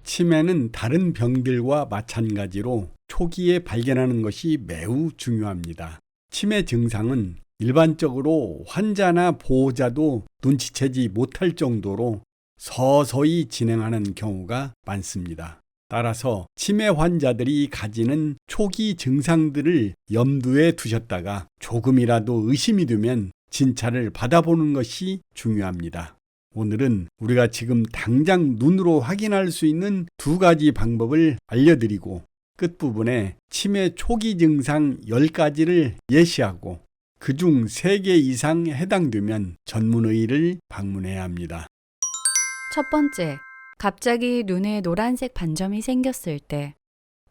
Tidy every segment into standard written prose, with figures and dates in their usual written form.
치매는 다른 병들과 마찬가지로 초기에 발견하는 것이 매우 중요합니다. 치매 증상은 일반적으로 환자나 보호자도 눈치채지 못할 정도로 서서히 진행하는 경우가 많습니다. 따라서 치매 환자들이 가지는 초기 증상들을 염두에 두셨다가 조금이라도 의심이 되면 진찰을 받아보는 것이 중요합니다. 오늘은 우리가 지금 당장 눈으로 확인할 수 있는 두 가지 방법을 알려드리고 끝부분에 치매 초기 증상 10가지를 예시하고 그중 3개 이상 해당되면 전문의를 방문해야 합니다. 첫 번째, 갑자기 눈에 노란색 반점이 생겼을 때.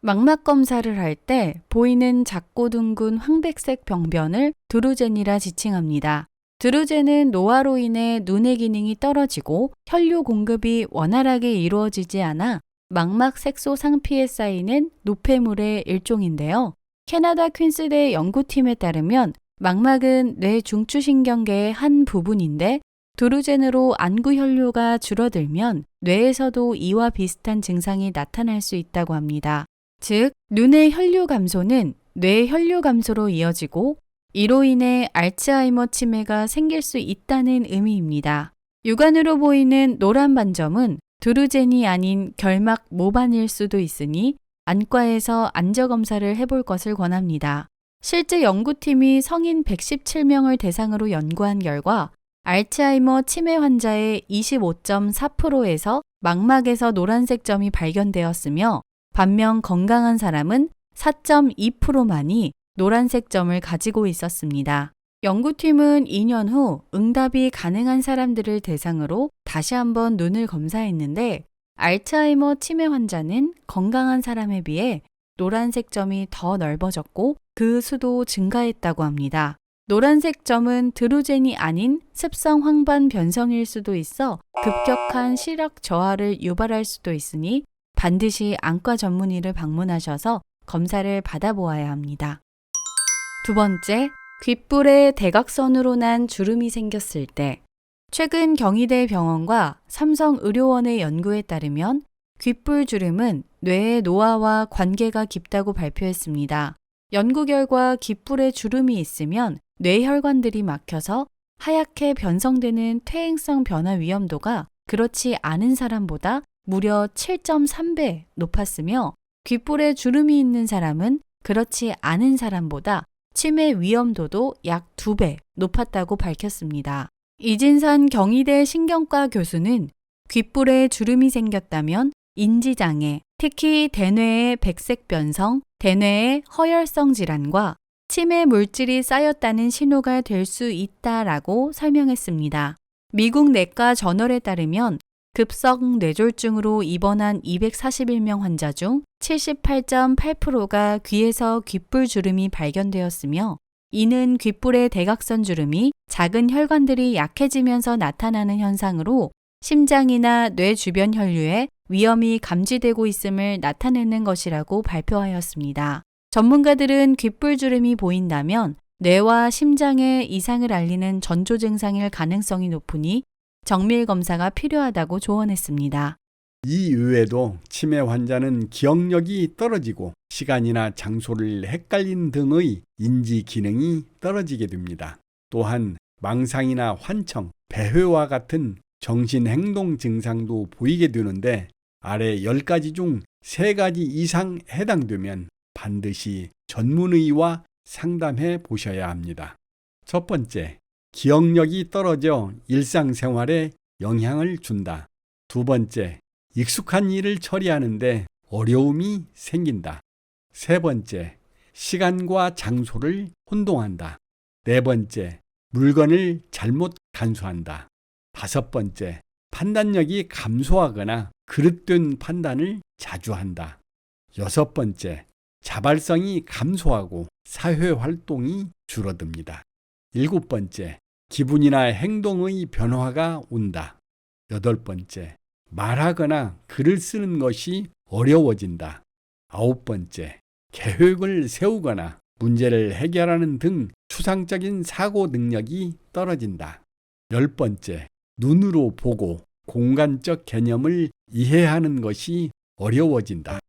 망막 검사를 할 때 보이는 작고 둥근 황백색 병변을 드루젠이라 지칭합니다. 드루젠은 노화로 인해 눈의 기능이 떨어지고 혈류 공급이 원활하게 이루어지지 않아 망막 색소 상피에 쌓이는 노폐물의 일종인데요. 캐나다 퀸스대 연구팀에 따르면 망막은 뇌 중추신경계의 한 부분인데 드루젠으로 안구 혈류가 줄어들면 뇌에서도 이와 비슷한 증상이 나타날 수 있다고 합니다. 즉, 눈의 혈류 감소는 뇌 혈류 감소로 이어지고 이로 인해 알츠하이머 치매가 생길 수 있다는 의미입니다. 육안으로 보이는 노란 반점은 드루젠이 아닌 결막 모반일 수도 있으니 안과에서 안저검사를 해볼 것을 권합니다. 실제 연구팀이 성인 117명을 대상으로 연구한 결과 알츠하이머 치매 환자의 25.4%에서 망막에서 노란색 점이 발견되었으며 반면 건강한 사람은 4.2%만이 노란색 점을 가지고 있었습니다. 연구팀은 2년 후 응답이 가능한 사람들을 대상으로 다시 한번 눈을 검사했는데 알츠하이머 치매 환자는 건강한 사람에 비해 노란색 점이 더 넓어졌고 그 수도 증가했다고 합니다. 노란색 점은 드루젠이 아닌 습성 황반 변성일 수도 있어 급격한 시력 저하를 유발할 수도 있으니 반드시 안과 전문의를 방문하셔서 검사를 받아보아야 합니다. 두 번째, 귓불에 대각선으로 난 주름이 생겼을 때. 최근 경희대 병원과 삼성의료원의 연구에 따르면 귓불 주름은 뇌의 노화와 관계가 깊다고 발표했습니다. 연구 결과 귓불에 주름이 있으면 뇌혈관들이 막혀서 하얗게 변성되는 퇴행성 변화 위험도가 그렇지 않은 사람보다 무려 7.3배 높았으며 귓불에 주름이 있는 사람은 그렇지 않은 사람보다 치매 위험도도 약 2배 높았다고 밝혔습니다. 이진산 경희대 신경과 교수는 귓불에 주름이 생겼다면 인지장애, 특히 대뇌의 백색 변성, 대뇌의 허혈성 질환과 치매 물질이 쌓였다는 신호가 될 수 있다라고 설명했습니다. 미국 내과 저널에 따르면 급성 뇌졸중으로 입원한 241명 환자 중 78.8%가 귀에서 귓불 주름이 발견되었으며 이는 귓불의 대각선 주름이 작은 혈관들이 약해지면서 나타나는 현상으로 심장이나 뇌 주변 혈류에 위험이 감지되고 있음을 나타내는 것이라고 발표하였습니다. 전문가들은 귓불 주름이 보인다면 뇌와 심장에 이상을 알리는 전조 증상일 가능성이 높으니 정밀 검사가 필요하다고 조언했습니다. 이 외에도 치매 환자는 기억력이 떨어지고 시간이나 장소를 헷갈린 등의 인지 기능이 떨어지게 됩니다. 또한 망상이나 환청, 배회와 같은 정신행동 증상도 보이게 되는데 아래 10가지 중 3가지 이상 해당되면 반드시 전문의와 상담해 보셔야 합니다. 첫 번째, 기억력이 떨어져 일상생활에 영향을 준다. 두 번째, 익숙한 일을 처리하는데 어려움이 생긴다. 세 번째, 시간과 장소를 혼동한다. 네 번째, 물건을 잘못 간수한다. 다섯 번째, 판단력이 감소하거나 그릇된 판단을 자주 한다. 여섯 번째, 자발성이 감소하고 사회활동이 줄어듭니다. 일곱 번째, 기분이나 행동의 변화가 온다. 여덟 번째, 말하거나 글을 쓰는 것이 어려워진다. 아홉 번째, 계획을 세우거나 문제를 해결하는 등 추상적인 사고 능력이 떨어진다. 열 번째, 눈으로 보고 공간적 개념을 이해하는 것이 어려워진다.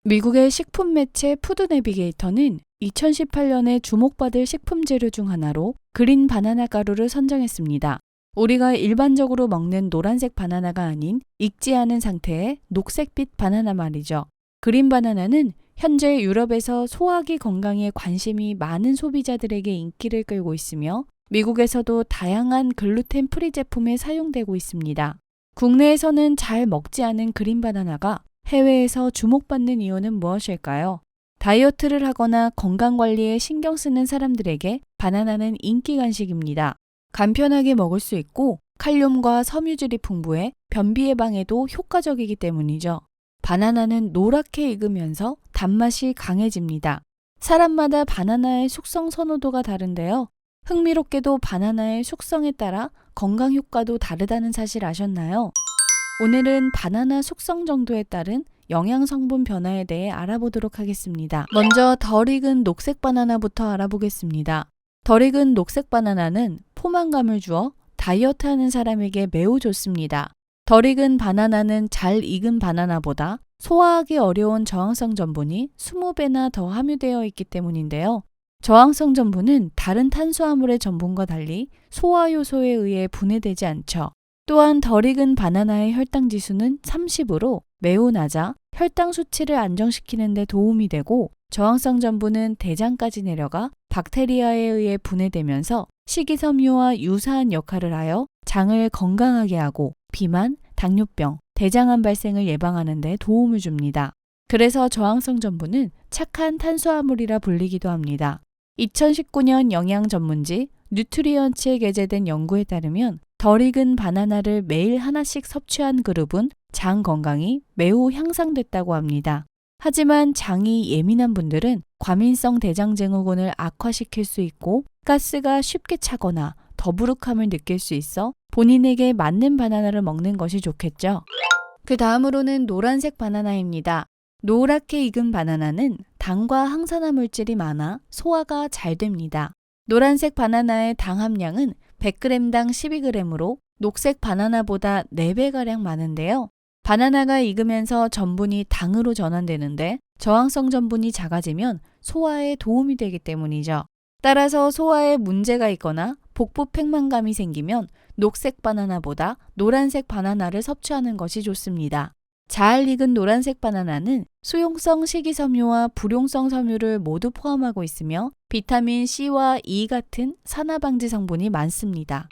미국의 식품 매체 푸드 내비게이터는 2018년에 주목받을 식품 재료 중 하나로 그린 바나나 가루를 선정했습니다. 우리가 일반적으로 먹는 노란색 바나나가 아닌 익지 않은 상태의 녹색빛 바나나 말이죠. 그린 바나나는 현재 유럽에서 소화기 건강에 관심이 많은 소비자들에게 인기를 끌고 있으며 미국에서도 다양한 글루텐 프리 제품에 사용되고 있습니다. 국내에서는 잘 먹지 않은 그린 바나나가 해외에서 주목받는 이유는 무엇일까요? 다이어트를 하거나 건강관리에 신경 쓰는 사람들에게 바나나는 인기 간식입니다. 간편하게 먹을 수 있고 칼륨과 섬유질이 풍부해 변비 예방에도 효과적이기 때문이죠. 바나나는 노랗게 익으면서 단맛이 강해집니다. 사람마다 바나나의 숙성 선호도가 다른데요. 흥미롭게도 바나나의 숙성에 따라 건강 효과도 다르다는 사실 아셨나요? 오늘은 바나나 숙성 정도에 따른 영양 성분 변화에 대해 알아보도록 하겠습니다. 먼저 덜 익은 녹색 바나나부터 알아보겠습니다. 덜 익은 녹색 바나나는 포만감을 주어 다이어트하는 사람에게 매우 좋습니다. 덜 익은 바나나는 잘 익은 바나나보다 소화하기 어려운 저항성 전분이 20배나 더 함유되어 있기 때문인데요. 저항성 전분은 다른 탄수화물의 전분과 달리 소화 요소에 의해 분해되지 않죠. 또한 덜 익은 바나나의 혈당 지수는 30으로 매우 낮아 혈당 수치를 안정시키는 데 도움이 되고 저항성 전분은 대장까지 내려가 박테리아에 의해 분해되면서 식이섬유와 유사한 역할을 하여 장을 건강하게 하고 비만, 당뇨병, 대장암 발생을 예방하는 데 도움을 줍니다. 그래서 저항성 전분은 착한 탄수화물이라 불리기도 합니다. 2019년 영양 전문지 뉴트리언츠에 게재된 연구에 따르면 덜 익은 바나나를 매일 하나씩 섭취한 그룹은 장 건강이 매우 향상됐다고 합니다. 하지만 장이 예민한 분들은 과민성 대장증후군을 악화시킬 수 있고 가스가 쉽게 차거나 더부룩함을 느낄 수 있어 본인에게 맞는 바나나를 먹는 것이 좋겠죠. 그 다음으로는 노란색 바나나입니다. 노랗게 익은 바나나는 당과 항산화 물질이 많아 소화가 잘 됩니다. 노란색 바나나의 당 함량은 100g당 12g으로 녹색 바나나보다 4배가량 많은데요. 바나나가 익으면서 전분이 당으로 전환되는데 저항성 전분이 작아지면 소화에 도움이 되기 때문이죠. 따라서 소화에 문제가 있거나 복부 팽만감이 생기면 녹색 바나나보다 노란색 바나나를 섭취하는 것이 좋습니다. 잘 익은 노란색 바나나는 수용성 식이섬유와 불용성 섬유를 모두 포함하고 있으며 비타민 C와 E 같은 산화방지 성분이 많습니다.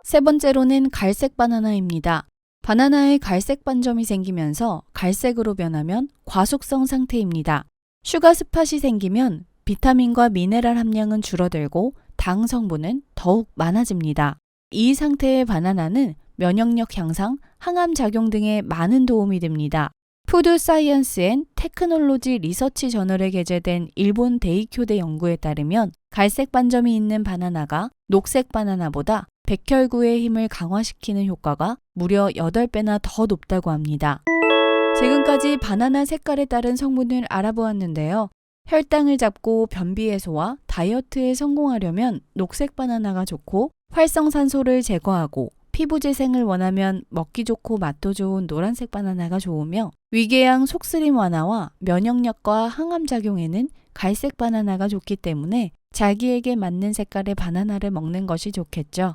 세 번째로는 갈색 바나나입니다. 바나나에 갈색 반점이 생기면서 갈색으로 변하면 과숙성 상태입니다. 슈가 스팟이 생기면 비타민과 미네랄 함량은 줄어들고 당 성분은 더욱 많아집니다. 이 상태의 바나나는 면역력 향상, 항암 작용 등에 많은 도움이 됩니다. 푸드 사이언스 앤 테크놀로지 리서치 저널에 게재된 일본 데이쿄대 연구에 따르면 갈색 반점이 있는 바나나가 녹색 바나나보다 백혈구의 힘을 강화시키는 효과가 무려 8배나 더 높다고 합니다. 지금까지 바나나 색깔에 따른 성분을 알아보았는데요. 혈당을 잡고 변비 해소와 다이어트에 성공하려면 녹색 바나나가 좋고 활성산소를 제거하고 피부 재생을 원하면 먹기 좋고 맛도 좋은 노란색 바나나가 좋으며 위궤양 속쓰림 완화와 면역력과 항암 작용에는 갈색 바나나가 좋기 때문에 자기에게 맞는 색깔의 바나나를 먹는 것이 좋겠죠.